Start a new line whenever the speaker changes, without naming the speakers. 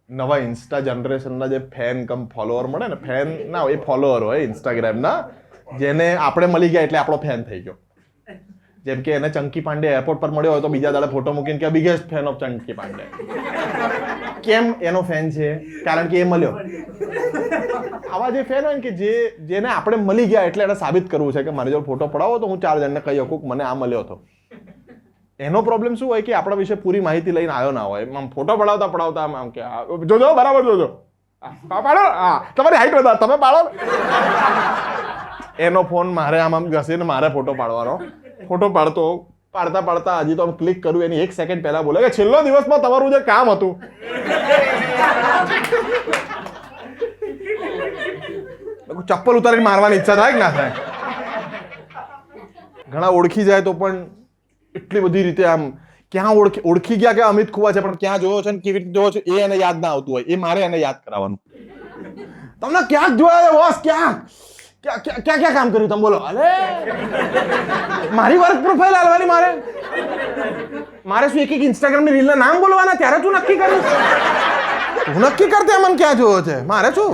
નવા ઇન્સ્ટા જનરેશનના જે fan come follower મળે ને, ફેન ના હોય, ફોલોઅર હોય ઇન્સ્ટાગ્રામના, જેને આપણે મળી ગયા એટલે આપણો ફેન થઈ ગયો. જેમ કે એને ચંકી પાંડે એરપોર્ટ પર મળ્યો હોય તો બીજા દાડે ફોટો મૂકીને કે biggest fan of chunky Pandey. કેમ એનો ફેન છે? કારણ કે એ મળ્યો. આવા જે ફેન હોય ને કે જેને આપણે મળી ગયા એટલે એને સાબિત કરવું છે કે મારી જોડે ફોટો પડાવો તો હું 4 જણને કહી શકું કે મને આ મળ્યો હતો. એનો પ્રોબ્લેમ શું હોય કે આપણા વિશે પૂરી માહિતી લઈને આવ્યો ના હોય. આમ ફોટો પડાવતા આમ કે જોજો બરાબર જોજો, પાડો, હા તમારી હાઈટ વધારે, તમે પાડો. એનો ફોન મારે આમ ઘસીને મારે ફોટો પાડવાનો. ફોટો પાડતા હજી તો આમ ક્લિક કર્યું એની 1 સેકન્ડ પહેલા બોલે કે છેલ્લો દિવસમાં તમારું જે કામ હતું. ચપ્પલ ઉતારીને મારવાની ઈચ્છા થાય કે ના થાય? ઘણા ઓળખી જાય તો પણ એટલી બધી રીતે આમ ક્યાં ઓળખી ગયા કે અમિત ખુવા છે, પણ ક્યાં જોયો છે ને કેવી રીતે જોયો છે એ એને યાદ ના આવતું હોય. એ મારે એને યાદ કરાવવાનું. તમને ક્યાં જોયા બોસ? ક્યાં કામ કર્યું તમે બોલો? અરે મારી વર્ક પ્રોફાઇલ આલવાની મારે શું એક ઇન્સ્ટાગ્રામની રીલના નામ બોલવાના? ત્યારે તું નક્કી કર્યું? હું નક્કી કરતે મને ક્યાં જોયો છે? મારે શું?